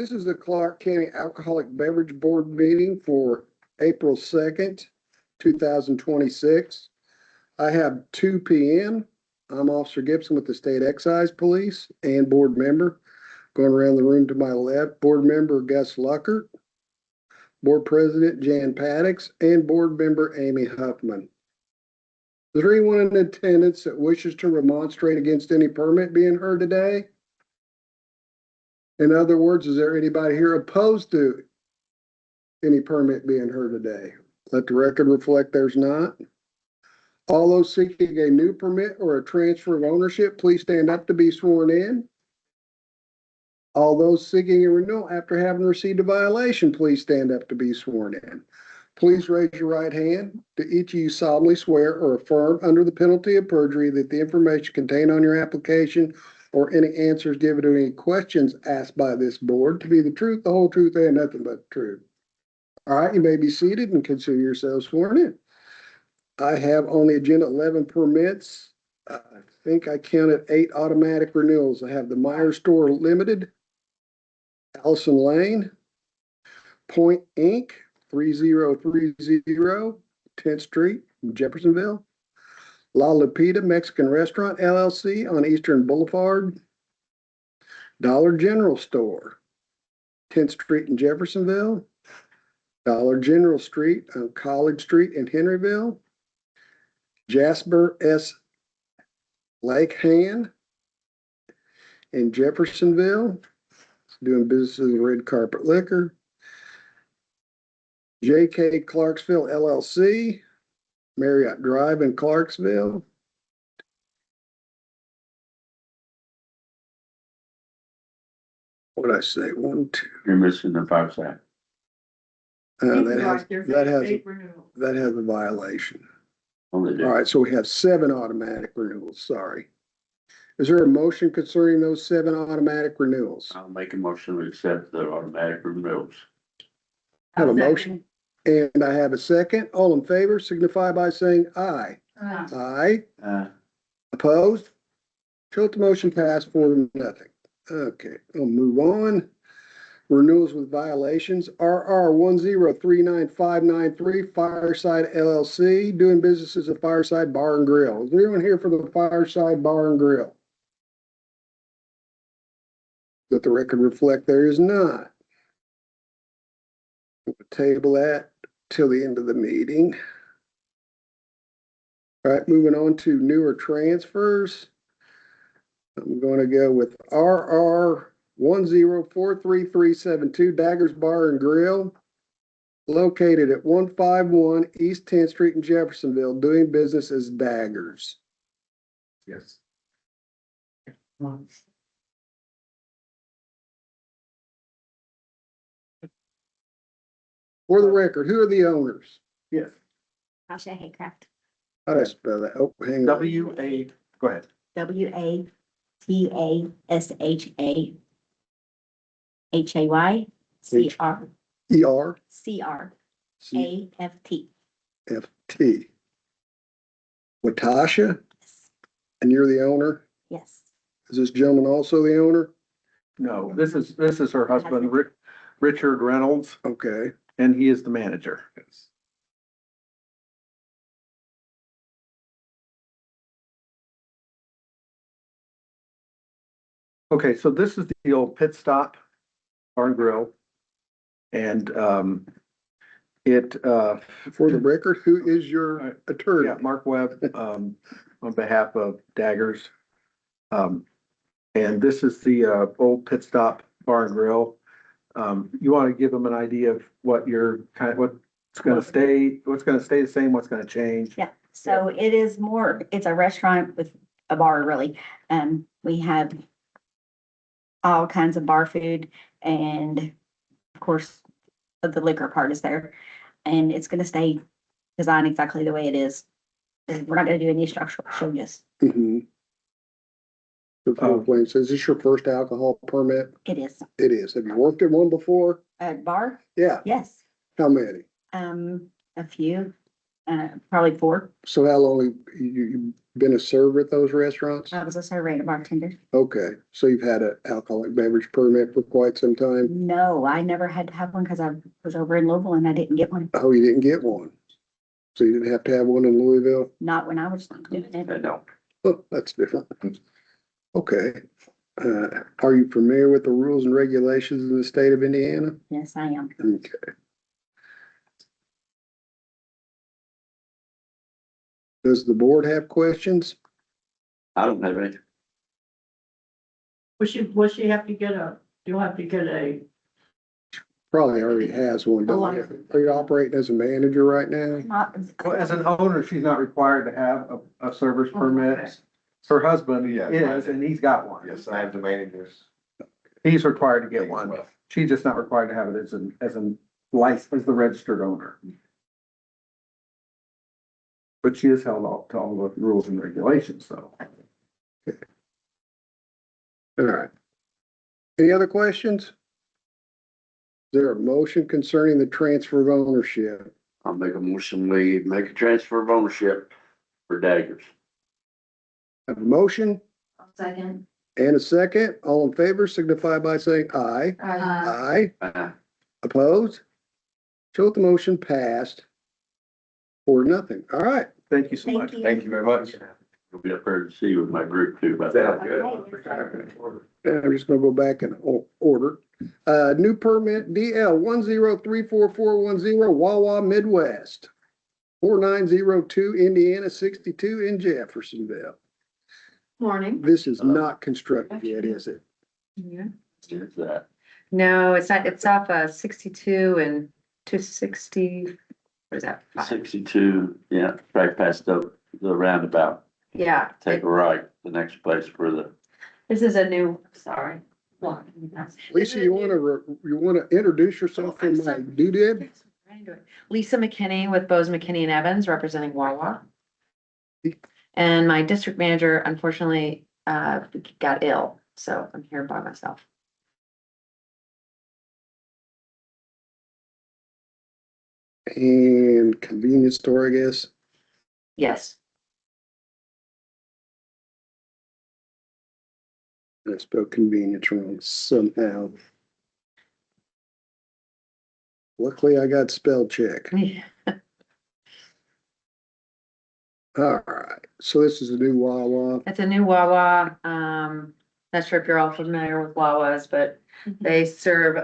This is the Clark County Alcoholic Beverage Board meeting for April 2nd, 2026. I have 2 p.m. I'm Officer Gibson with the State Excise Police and board member. Going around the room to my left, board member Gus Luckert, board president Jan Paddocks, and board member Amy Huffman. Is there anyone in attendance that wishes to remonstrate against any permit being heard today? In other words, is there anybody here opposed to any permit being heard today? Let the record reflect there's not. All those seeking a new permit or a transfer of ownership, please stand up to be sworn in. All those seeking a renewal after having received a violation, please stand up to be sworn in. Please raise your right hand. Do each of you solemnly swear or affirm under the penalty of perjury that the information contained on your application or any answers given to any questions asked by this board to be the truth, the whole truth, and nothing but the truth? All right, you may be seated and consider yourselves sworn in. I have on the agenda 11 permits. I think I counted 8 automatic renewals. I have the Meyer Store Limited, Allison Lane, Point Inc., 3030 10th Street, Jeffersonville, La Lupita Mexican Restaurant LLC on Eastern Boulevard, Dollar General Store, 10th Street in Jeffersonville, Dollar General Street on College Street in Henryville, Jasper S. Lake Hand in Jeffersonville, doing business as Red Carpet Liquor, J.K. Clarksville LLC, Marriott Drive in Clarksville, what did I say? 1, 2. You're missing the Fireside. That has a violation. All right, so we have 7 automatic renewals. Sorry. Is there a motion concerning those 7 automatic renewals? I'll make a motion to accept the automatic renewals. Have a motion and I have a second. All in favor signify by saying aye. Aye. Opposed? Show the motion passed 4-0. Okay, I'll move on. Renewals with violations. RR 1039593 Fireside LLC, doing business as a Fireside Bar and Grill. Is there anyone here for the Fireside Bar and Grill? Let the record reflect there is not. We'll table that till the end of the meeting. All right, moving on to newer transfers. I'm going to go with RR 1043372 Daggers Bar and Grill, located at 151 East 10th Street in Jeffersonville, doing business as Daggers. Yes. For the record, who are the owners? Yes. Tasha Haycraft. How do I spell that? Oh, hang on. W-A, go ahead. WATASHA HAY ER CRAFT. FT. Watasha, and you're the owner? Yes. Is this gentleman also the owner? No, this is her husband, Richard Reynolds, Okay. and he is the manager. Okay, so this is the old Pit Stop Bar and Grill. And For the record, who is your attorney? yeah, Mark Webb, on behalf of Daggers. And this is the old Pit Stop Bar and Grill. You want to give them an idea of what what's gonna stay the same, what's gonna change? Yeah, so it is it's a restaurant with a bar really. We have all kinds of bar food and of course the liquor part is there. And it's gonna stay designed exactly the way it is. We're not gonna do any structural changes. Mhm. The floor plan says, is this your first alcohol permit? It is. It is. Have you worked at one before? A bar? Yeah. Yes. How many? A few. Probably 4. So how long you been a server at those restaurants? I was a server and a bartender. Okay, so you've had an alcoholic beverage permit for quite some time? No, I never had to have one because I was over in Louisville and I didn't get one. Oh, you didn't get one? So you didn't have to have one in Louisville? Not when I was doing I it. know. Oh, that's different. Okay. Are you familiar with the rules and regulations in the state of Indiana? Yes, I am. Okay. Does the board have questions? I don't have any. Will she have to get you'll have to get a, Probably already has one, don't you? Are you operating as a manager right now? Not. Well, as an owner, she's not required to have a server's permit. Her husband Yeah. is, and he's got one. Yes, I have the managers. He's required to get one. She's just not required to have it as a license, as the registered owner. But she is held up to all the rules and regulations, so. All right. Any other questions? Is there a motion concerning the transfer of ownership? I'll make a motion, we make a transfer of ownership for Daggers. Have a motion Second. and a second. All in favor signify by saying aye. Aye. Opposed? Show that the motion passed. 4-0. All right. Thank you so Thank much. you. Thank you very much. We'll be up there to see you with my group too, but Sounds I'm just gonna go back in order. New permit DL 1034410 Wawa Midwest. 4902 Indiana 62 in Jeffersonville. Morning. This is not constructed yet, is it? is that. No, it's not, it's off 62 and 260, what is that? 5? 62, yeah, right past the roundabout. Yeah, Take a right, the next place for the, this is a new, sorry. Lisa, you wanna introduce yourself for my doodad? Lisa McKinney with Bose McKinney and Evans representing Wawa. And my district manager unfortunately got ill, so I'm here by myself. And convenience store, I guess. Yes, I spelled convenience wrong somehow. Luckily, I got spell check. All right, so this is a new Wawa. it's a new Wawa. Not sure if you're all familiar with Wawas, but they serve,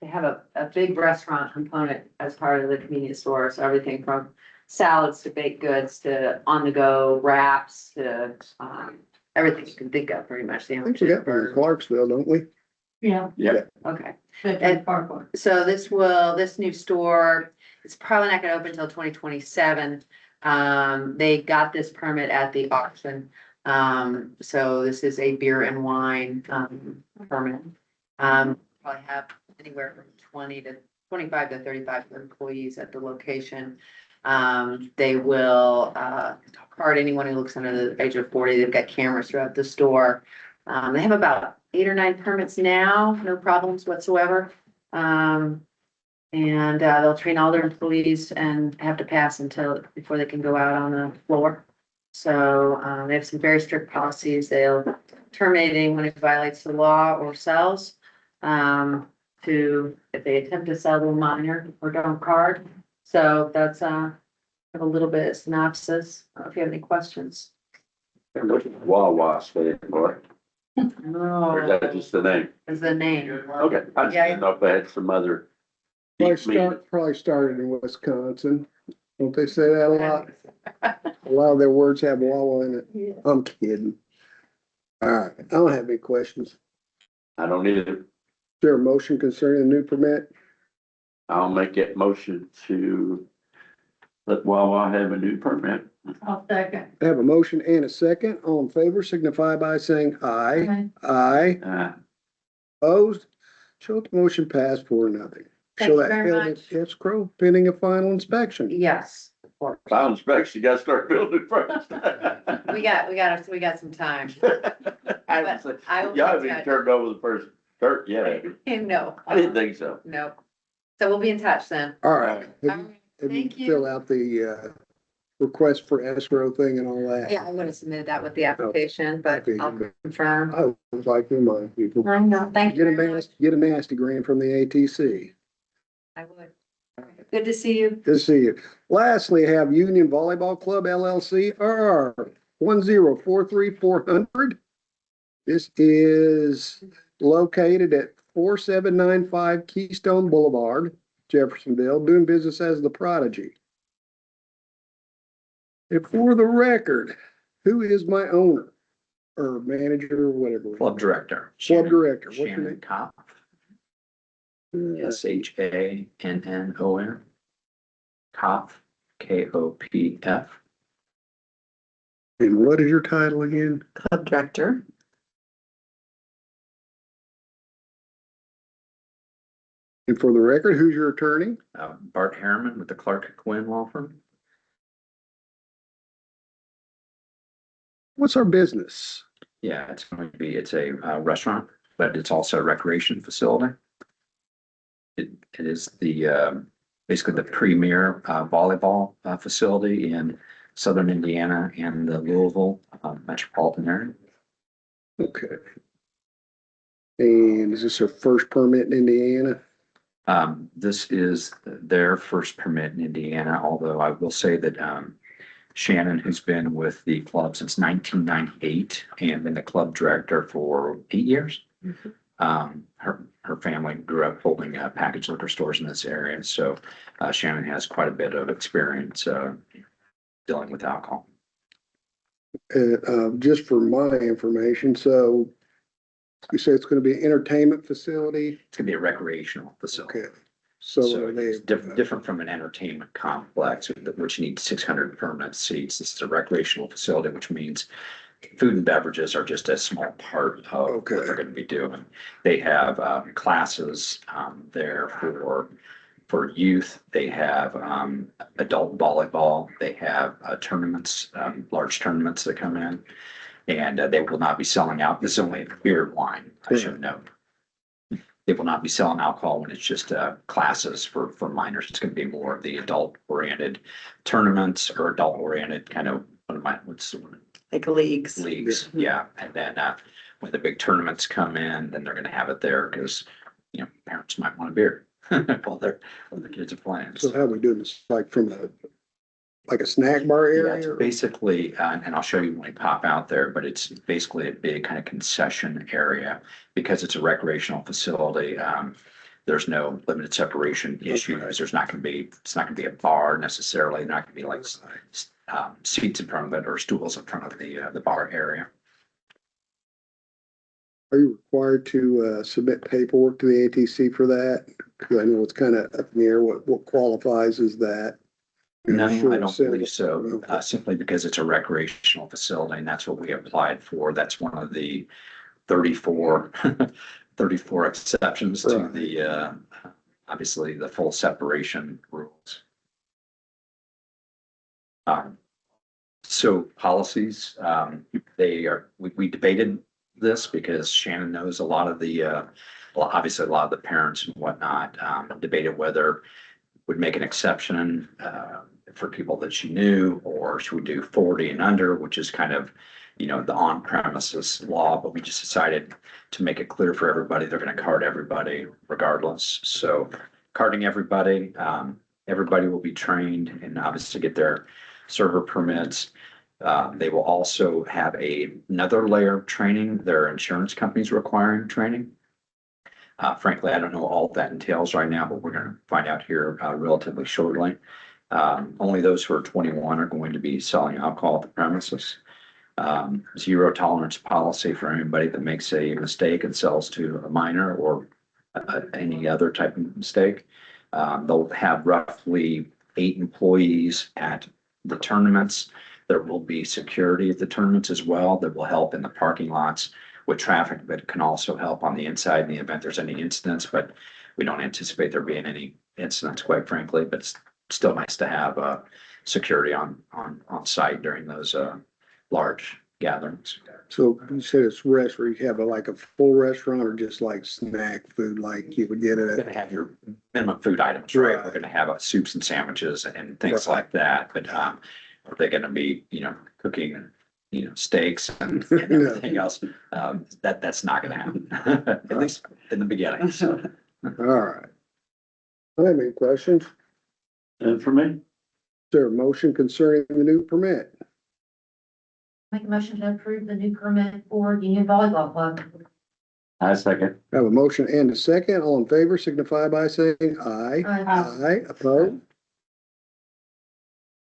they have a big restaurant component as part of the convenience store. So everything from salads to baked goods to on-the-go wraps to, everything you can think of pretty much. I think we got one in Clarksville, don't we? yeah. yeah, Okay. Fifty Parkway. So this new store, it's probably not gonna open until 2027. They got this permit at the auction. So this is a beer and wine, permit. Probably have anywhere from 25 to 35 employees at the location. They will, card anyone who looks under the age of 40. They've got cameras throughout the store. They have about 8 or 9 permits now, no problems whatsoever. And they'll train all their employees and have to pass before they can go out on the floor. So they have some very strict policies. They'll terminate anyone who violates the law or sells. If they attempt to sell to a minor or don't card. So that's have a little bit of synopsis. I don't know if you have any questions. what's Wawa stand for? Or is that just the name? Is the name. Okay, I just didn't know if they had some other. Probably started in Wisconsin. Don't they say that a lot? A lot of their words have Wawa in it. I'm kidding. All right, I don't have any questions. Is I don't either. there a motion concerning the new permit? I'll make that motion to let Wawa have a new permit. I'll second. I have a motion and a second. All in favor signify by saying aye. Okay. Aye. Opposed? Show that the motion passed 4-0. Thank Show you that very building much. escrow pending a final inspection. Yes. of course. Final inspection, you gotta start building first. We got some time. I haven't seen- I will Y'all haven't be even in turned over the first dirt yet, have you? No. I didn't think so. No. So we'll be in touch then. All right. All right. Have you Thank you. fill out the request for escrow thing and all that. Yeah, I would have submitted that with the application, but Okay. I'll confirm. I was like, remind people, No, thank you get a very much. nasty grant from the ATC. I would. Good to see you. Good to see you. Lastly, have Union Volleyball Club LLC, RR 1043400. This is located at 4795 Keystone Boulevard, Jeffersonville, doing business as the Prodigy. And for the record, who is my owner or manager or whatever? Club director. Club director. What's your Shannon name? Kopp, SHANNON. Kopp, KOPF. And what is your title again? Club director. And for the record, who's your attorney? Bart Harriman with the Clark Quinn Law Firm. What's our business? Yeah, it's a restaurant, but it's also a recreation facility. It is the, basically the premier volleyball facility in southern Indiana and the Louisville metropolitan area. Okay. And is this our first permit in Indiana? This is their first permit in Indiana, although I will say that Shannon, who's been with the club since 1998 and been the club director for 8 years. Her family grew up holding packaged liquor stores in this area, so Shannon has quite a bit of experience dealing with alcohol. Just for my information, so you say it's gonna be an entertainment facility? It's gonna be a recreational facility. Okay. So So are they, it's different from an entertainment complex, which needs 600 permanent seats. This is a recreational facility, which means food and beverages are just a small part of what Okay. they're going to be doing. They have classes there for youth. They have adult volleyball. They have tournaments, large tournaments that come in, and they will not be selling out. This is only beer and wine, I should note. They will not be selling alcohol when it's just classes for minors. It's going to be more of the adult-oriented tournaments or adult-oriented kind of, what's the word? Like leagues. Leagues, yeah. And then when the big tournaments come in, then they're going to have it there because, you know, parents might want a beer while the kids are playing. so how we doing this, like from like a snack bar Yeah, area? it's or- basically, and I'll show you when we pop out there, but it's basically a big kind of concession area because it's a recreational facility. There's no limited separation issues. There's not going to be, it's not going to be a bar necessarily. Not going to be like seats in front of it or stools in front of the bar area. Are you required to submit paperwork to the ATC for that? Because I know it's kind of up in the air, what qualifies as that? No, Sure, I don't so- believe so, simply because it's a recreational facility and that's what we applied for. That's one of the 34 exceptions to Right. the, obviously, the full separation rules. So policies, we debated this because Shannon knows a lot of the, well, obviously a lot of the parents and whatnot, debated whether would make an exception for people that she knew, or should we do 40 and under, which is kind of, you know, the on premises law, but we just decided to make it clear for everybody, they're going to card everybody regardless. So carding everybody, everybody will be trained and obviously get their server permits. They will also have another layer of training. Their insurance companies requiring training. Frankly, I don't know all that entails right now, but we're going to find out here relatively shortly. Only those who are 21 are going to be selling alcohol at the premises. Zero tolerance policy for anybody that makes a mistake and sells to a minor or any other type of mistake. They'll have roughly 8 employees at the tournaments. There will be security at the tournaments as well that will help in the parking lots with traffic, but can also help on the inside in the event there's any incidents, but we don't anticipate there being any incidents, quite frankly, but it's still nice to have security on site during those large gatherings. So you said it's restaurant, you have like a full restaurant or just like snack food, like you would get it You're at? gonna have your minimum food items, right? Right. We're gonna have soups and sandwiches and things Right. like that, but are they gonna be, cooking, steaks and everything else? That's not gonna happen, at least in the beginning, so. All right. I have any questions? Is And for me, there a motion concerning the new permit? Make a motion to approve the new permit for Union Volleyball Club. I second. I have a motion and a second. All in favor signify by saying aye. Aye, opposed?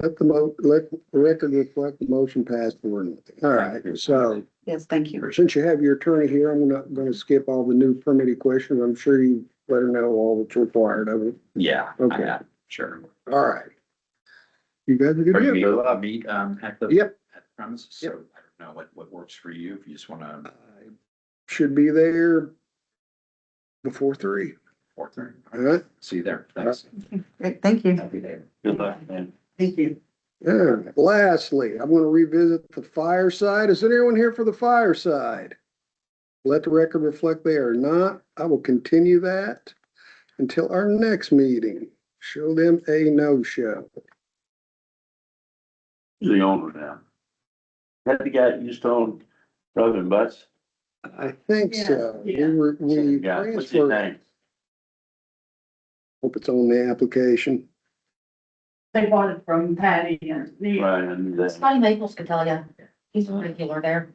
Let the record reflect the motion passed for nothing. All right, so Yes, thank you. since you have your attorney here, I'm not gonna skip all the new permitting questions. I'm sure you let her know all that's required of it. Yeah, Okay. sure. All right. You guys are good Are to you go. meet, at the? Yep. At the premises, so I don't know what works for you, if you just wanna, I should be there before 3. 4:30. All right. See you there, thanks. Great, thank you. Happy day. Good luck, man. Thank you. And lastly, I'm gonna revisit the fireside. Is there anyone here for the fireside? Let the record reflect they are not. I will continue that until our next meeting. Show them a no-show. You're the owner now. Had the guy that used to own Robin Butts? I think so. Yeah, We Yeah, what's his transferred, name? hope it's on the application. They bought it from Patty and Neil. Right, and Scotty Maples can tell you. He's a regular there.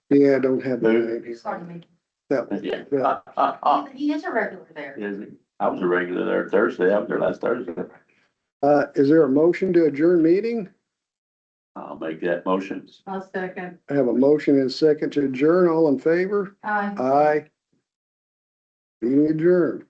Yeah, I don't have the Who? name here. Scotty Maples. That yeah. one. He is a regular there. Is he? I was a regular there Thursday. I was there last Thursday. Is there a motion to adjourn meeting? I'll make that motion. I'll second. I have a motion and a second to adjourn. All in favor? Aye. Aye. Meeting adjourned.